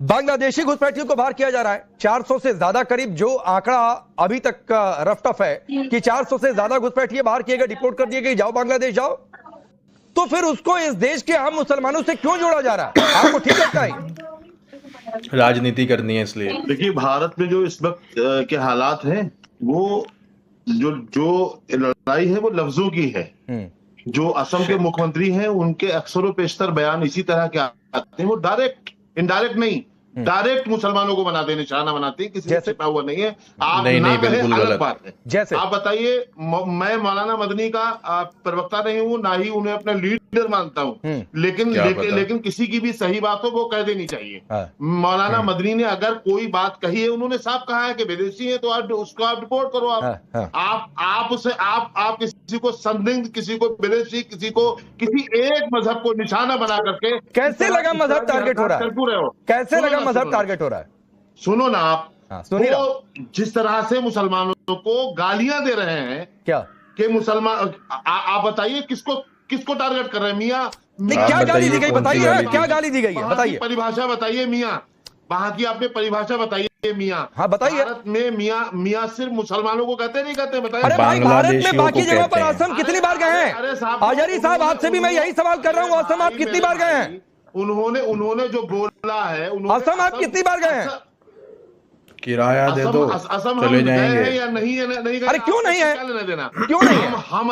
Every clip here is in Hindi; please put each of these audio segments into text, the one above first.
बांग्लादेशी घुसपैठियों को बाहर किया जा रहा है। 400 से ज्यादा करीब जो आंकड़ा अभी तक का रफ टफ है कि 400 से ज्यादा घुसपैठिए बाहर किए गए, डिपोर्ट कर दिए गए, जाओ बांग्लादेश जाओ। तो फिर उसको इस देश के आम मुसलमानों से क्यों जोड़ा जा रहा है? आपको ठीक लगता है? राजनीति करनी है इसलिए। देखिए, भारत में जो इस वक्त के हालात हैं, वो जो लड़ाई है वो लफ्जों की है। जो असम के मुख्यमंत्री हैं उनके अक्सर पेशतर बयान इसी तरह के आते हैं। वो डायरेक्ट इनडायरेक्ट नहीं, डायरेक्ट मुसलमानों को बनाते, निशाना बनाते हैं, किसी से छिपा हुआ नहीं है। आप नहीं, बिल्कुल अलग बात है। जैसे आप बताइए, मैं मौलाना मदनी का प्रवक्ता नहीं हूँ, ना ही उन्हें अपना लीडर मानता हूँ, लेकिन किसी की भी सही बात हो वो कह देनी चाहिए। मौलाना मदनी ने अगर कोई बात कही है, उन्होंने साफ कहा है कि विदेशी है तो उसको आप रिपोर्ट करो। आप किसी को संदिग्ध, किसी को विदेशी, किसी को किसी एक मजहब को निशाना बना करके कैसे लगा मजहब टारगेट हो रहा है? कैसे लगा मजहब टारगेट हो रहा है? सुनो ना आप, वो जिस तरह से मुसलमानों को गालियां दे रहे हैं, क्या कि मुसलमान, आप बताइए किसको टारगेट कर रहे हैं? मियाँ क्या गाली दी गई बताइए, क्या गाली दी गई है बताइए, परिभाषा बताइए मियाँ, वहां की आपने परिभाषा बताइए मियाँ। हाँ बताइए। भारत में मियाँ सिर्फ मुसलमानों को कहते नहीं कहते? बताइए। अरे भाई, भारत में बाकी जगह पर असम कितनी बार गए हैं? आजारी साहब, आपसे भी मैं यही सवाल कर रहा हूँ, असम आप कितनी बार गए हैं? उन्होंने जो बोला है, असम आप कितनी बार गए हैं? किराया दे दो, असम चले जाएंगे या नहीं गए? अरे क्यों नहीं है? क्या लेना देना? क्यों नहीं है? हम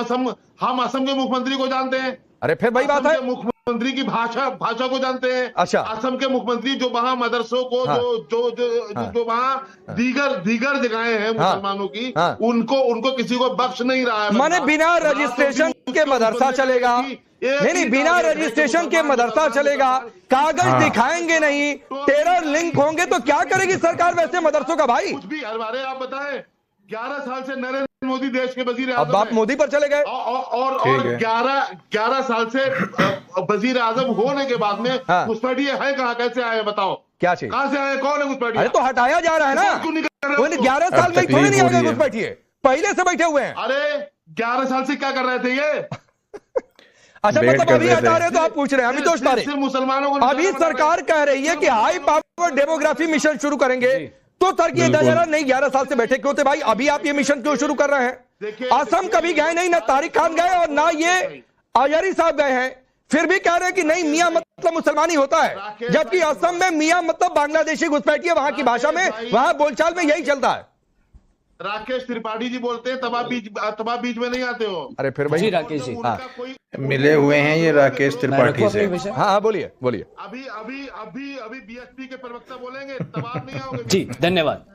असम के मुख्यमंत्री को जानते हैं। अरे फिर वही बात है, मुख्यमंत्री की भाषा को जानते हैं। अच्छा, असम के मुख्यमंत्री जो वहां मदरसों को, जो वहां दीगर जगहें हैं मुसलमानों की, उनको किसी को बख्श नहीं रहा है। माने बिना रजिस्ट्रेशन के मदरसा चलेगा? नहीं, बिना रजिस्ट्रेशन के मदरसा चलेगा, कागज दिखाएंगे नहीं, टेरर लिंक होंगे तो क्या करेगी सरकार वैसे मदरसों का? भाई कुछ भी, अरे आप बताएं, 11 साल से नरेंद्र मोदी देश के वजीर आजम, अब आप मोदी पर चले गए, और 11 साल से वजीर आजम होने के बाद में घुसपैठिए है कहाँ? कैसे आए बताओ? क्या चाहिए? कहाँ से आए? कौन है घुसपैठिए? अरे तो हटाया जा रहा है ना, 11 साल में थोड़ी नहीं आ गए घुसपैठिए, पहले से बैठे हुए हैं। अरे 11 साल से क्या कर रहे थे ये? अच्छा, मतलब अभी हटा रहे तो आप पूछ रहे हैं, अभी तो मुसलमानों को अभी सरकार कह रही है कि हाई पावर डेमोग्राफी मिशन शुरू करेंगे, तो तरकीब नजर नहीं 11 साल से बैठे क्यों थे भाई? अभी आप ये मिशन क्यों शुरू कर रहे हैं? असम कभी गए नहीं, ना तारिक खान गए और ना ये आजारी साहब गए हैं, फिर भी कह रहे हैं कि नहीं, मियां मतलब मुसलमानी होता है, जबकि असम में मियां मतलब बांग्लादेशी घुसपैठिए, वहां की भाषा में, वहां बोलचाल में यही चलता है। राकेश त्रिपाठी जी बोलते हैं, तब आप बीच में नहीं आते हो। अरे फिर भाई राकेश जी मिले हुए हैं ये राकेश त्रिपाठी से। हाँ बोलिए। अभी बीएसपी के प्रवक्ता बोलेंगे, तब आप नहीं आओगे। जी धन्यवाद।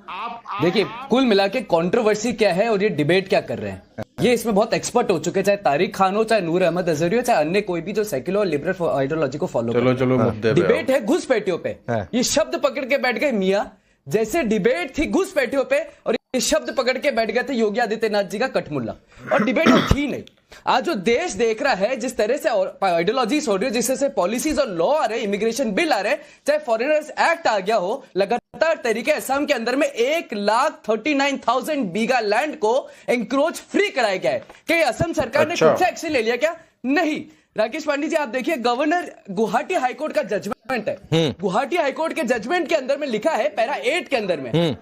देखिए, कुल मिला के कंट्रोवर्सी क्या है और ये डिबेट क्या कर रहे हैं, ये इसमें बहुत एक्सपर्ट हो चुके हैं, चाहे तारिक खान हो, चाहे नूर अहमद अजहरी हो, चाहे अन्य कोई भी जो सेक्युलर और लिबरल आइडियोलॉजी को फॉलो चलो मुद्दे पे डिबेट है घुसपैठियों पे। ये शब्द पकड़ के बैठ गए मियां, जैसे डिबेट थी घुसपैठियों पे और ये शब्द पकड़ के बैठ गए थे योगी आदित्यनाथ जी का कठमुल्ला, और डिबेट थी नहीं। आज जो देश देख रहा है, जिस तरह से आइडियोलॉजीज हो रही है, जिस तरह से पॉलिसीज और लॉ आ रहे, इमिग्रेशन बिल आ रहे, चाहे फॉरेनर्स एक्ट आ गया हो, लगातार तरीके असम के अंदर में 1,39,000 बीघा लैंड को एंक्रोच फ्री कराया गया है। क्या असम सरकार ने खुद से एक्शन ले लिया क्या? नहीं। राकेश पांडे जी, आप देखिए, गवर्नर गुवाहाटी हाईकोर्ट का जजमेंट है, गुवाहाटी हाईकोर्ट के जजमेंट के अंदर में लिखा है पैरा 8 के अंदर में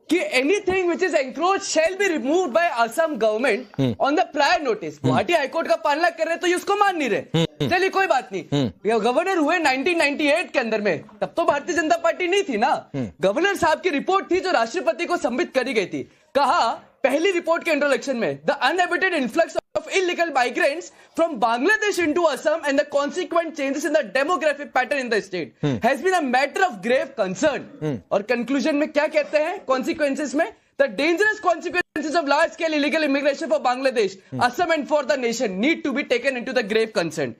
कि anything which is encroach shall be removed by Assam government on the prior notice. Guwahati high court का पालना कर रहे तो ये उसको मान नहीं रहे, चलिए कोई बात नहीं। गवर्नर हुए 1998 के अंदर में, तब तो भारतीय जनता पार्टी नहीं थी ना। गवर्नर साहब की रिपोर्ट थी जो राष्ट्रपति को सबमिट करी गई थी। कहा पहली रिपोर्ट के इंट्रोडक्शन में, the unabated influx of illegal migrants from Bangladesh into Assam and the consequent changes in the demographic pattern in the state has been a matter of grave concern. और conclusion में क्या कहते हैं consequences में? The dangerous consequences of large scale illegal immigration for Bangladesh, Assam and for the nation need to be taken into the grave concern.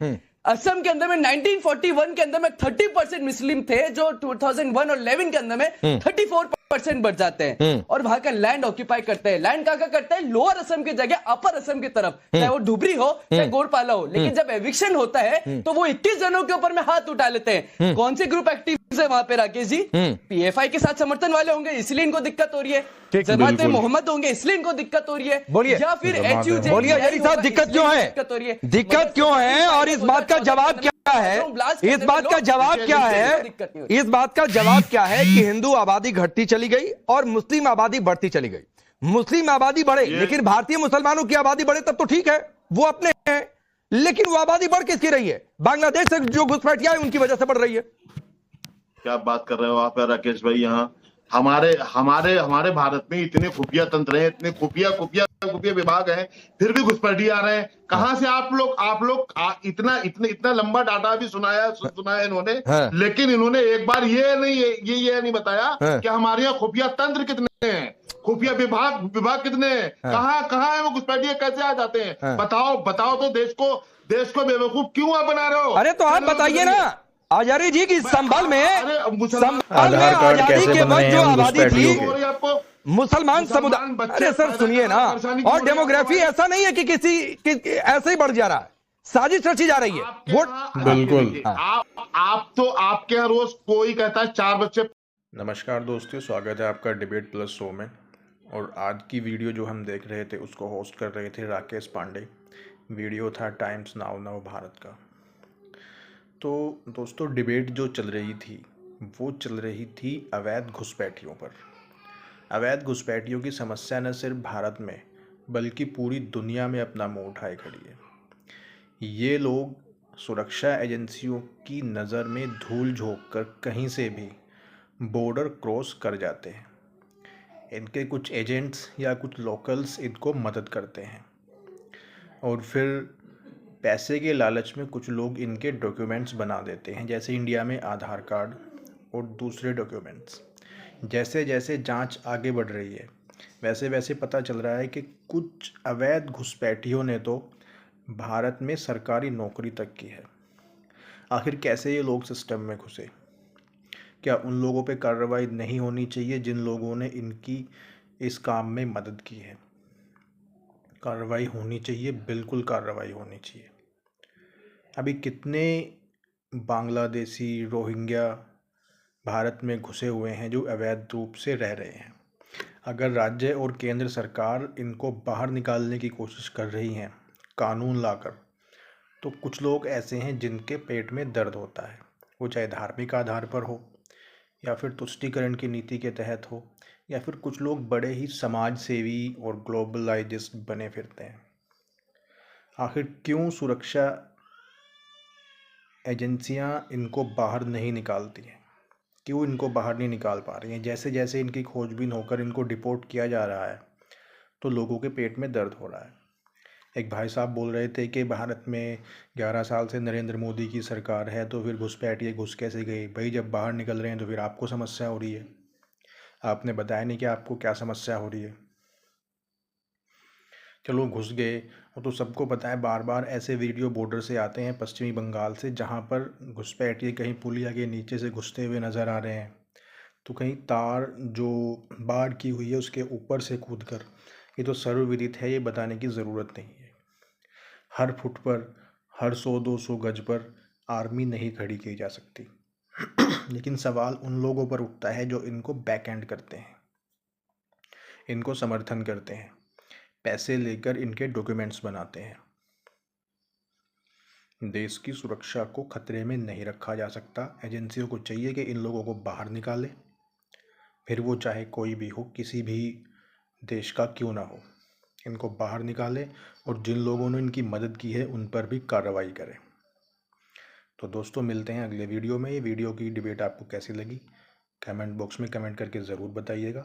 Assam के अंदर में 1941 के अंदर में 30% मुस्लिम थे, जो 2001 और 11 के अंदर में 34% बढ़ जाते हैं, और वहां का लैंड ऑक्यूपाई करते हैं। लैंड कहां करते हैं? लोअर असम की जगह अपर असम की तरफ, चाहे वो धुबरी हो चाहे गोरपाला हो। लेकिन जब एविक्शन होता है तो वो 21 जनों के ऊपर में हाथ उठा लेते हैं। कौन से ग्रुप एक्टिव है वहां पे राकेश जी? पीएफआई के साथ समर्थन वाले होंगे, इसलिए इनको दिक्कत हो रही है। जमात मोहम्मद होंगे, इसलिए इनको दिक्कत हो रही है। बोलिए, या फिर HUJ, बोलिए साहब, दिक्कत क्यों है? दिक्कत क्यों है और इस बात का जवाब क्या है, इस बात का जवाब क्या है, इस बात का जवाब क्या है कि हिंदू आबादी घटती चली गई और मुस्लिम आबादी बढ़ती चली गई। मुस्लिम आबादी बढ़े लेकिन भारतीय मुसलमानों की आबादी बढ़े तब तो ठीक है, वो अपने हैं, लेकिन वो आबादी बढ़ किसकी रही है? बांग्लादेश से जो घुसपैठिया है उनकी वजह से बढ़ रही है। क्या बात कर रहे हो आप राकेश भाई? यहाँ हमारे हमारे हमारे भारत में इतने खुफिया तंत्र हैं, इतने खुफिया विभाग हैं, फिर भी घुसपैठी आ रहे हैं। कहां से आप लोग इतना लंबा डाटा भी सुनाया इन्होंने, लेकिन इन्होंने एक बार ये नहीं बताया कि हमारे यहाँ खुफिया तंत्र कितने हैं, खुफिया विभाग कितने हैं, कहाँ है वो घुसपैठी, कैसे आ जाते हैं? बताओ तो देश को बेवकूफ क्यों आप बना रहे हो? अरे तो आप बताइए ना आजारी जी की संभल में आधार कार्ड कैसे के बन रहे वक्त जो हैं आबादी घुसपैठियों थी के? आपको मुसलमान समुदाय, अरे सर सुनिए ना, और डेमोग्राफी ऐसा नहीं है कि ऐसे ही बढ़ जा रहा है, साजिश रची जा रही है। वोट बिल्कुल। आपके यहाँ रोज कोई कहता है 4 बच्चे। नमस्कार दोस्तों, स्वागत है आपका डिबेट प्लस शो में। और आज की वीडियो जो हम देख रहे थे उसको होस्ट कर रहे थे राकेश पांडे। वीडियो था टाइम्स नाउ भारत का। तो दोस्तों, डिबेट जो चल रही थी वो चल रही थी अवैध घुसपैठियों पर। अवैध घुसपैठियों की समस्या न सिर्फ भारत में बल्कि पूरी दुनिया में अपना मुंह उठाए खड़ी है। ये लोग सुरक्षा एजेंसियों की नज़र में धूल झोंक कर कहीं से भी बॉर्डर क्रॉस कर जाते हैं। इनके कुछ एजेंट्स या कुछ लोकल्स इनको मदद करते हैं और फिर पैसे के लालच में कुछ लोग इनके डॉक्यूमेंट्स बना देते हैं, जैसे इंडिया में आधार कार्ड और दूसरे डॉक्यूमेंट्स। जैसे जैसे जांच आगे बढ़ रही है वैसे वैसे पता चल रहा है कि कुछ अवैध घुसपैठियों ने तो भारत में सरकारी नौकरी तक की है। आखिर कैसे ये लोग सिस्टम में घुसे? क्या उन लोगों पे कार्रवाई नहीं होनी चाहिए जिन लोगों ने इनकी इस काम में मदद की है? कार्रवाई होनी चाहिए, बिल्कुल कार्रवाई होनी चाहिए। अभी कितने बांग्लादेशी रोहिंग्या भारत में घुसे हुए हैं जो अवैध रूप से रह रहे हैं। अगर राज्य और केंद्र सरकार इनको बाहर निकालने की कोशिश कर रही हैं कानून लाकर, तो कुछ लोग ऐसे हैं जिनके पेट में दर्द होता है, वो चाहे धार्मिक आधार पर हो या फिर तुष्टीकरण की नीति के तहत हो, या फिर कुछ लोग बड़े ही समाज सेवी और ग्लोबलाइजिस्ट बने फिरते हैं। आखिर क्यों सुरक्षा एजेंसियां इनको बाहर नहीं निकालती हैं? क्यों इनको बाहर नहीं निकाल पा रही हैं? जैसे जैसे इनकी खोजबीन होकर इनको डिपोर्ट किया जा रहा है तो लोगों के पेट में दर्द हो रहा है। एक भाई साहब बोल रहे थे कि भारत में 11 साल से नरेंद्र मोदी की सरकार है तो फिर घुसपैठिए घुस कैसे गए? भाई जब बाहर निकल रहे हैं तो फिर आपको समस्या हो रही है। आपने बताया नहीं कि आपको क्या समस्या हो रही है। चलो घुस गए, वो तो सबको पता है। बार बार ऐसे वीडियो बॉर्डर से आते हैं पश्चिमी बंगाल से, जहाँ पर घुसपैठिए कहीं पुलिया के नीचे से घुसते हुए नज़र आ रहे हैं, तो कहीं तार जो बाढ़ की हुई है उसके ऊपर से कूद कर। ये तो सर्वविदित है, ये बताने की ज़रूरत नहीं है। हर फुट पर, हर 100-200 गज पर आर्मी नहीं खड़ी की जा सकती। लेकिन सवाल उन लोगों पर उठता है जो इनको बैक एंड करते हैं, इनको समर्थन करते हैं, पैसे लेकर इनके डॉक्यूमेंट्स बनाते हैं। देश की सुरक्षा को खतरे में नहीं रखा जा सकता। एजेंसियों को चाहिए कि इन लोगों को बाहर निकाले, फिर वो चाहे कोई भी हो, किसी भी देश का क्यों ना हो, इनको बाहर निकाले और जिन लोगों ने इनकी मदद की है उन पर भी कार्रवाई करें। तो दोस्तों, मिलते हैं अगले वीडियो में। ये वीडियो की डिबेट आपको कैसी लगी कमेंट बॉक्स में कमेंट करके ज़रूर बताइएगा।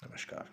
नमस्कार।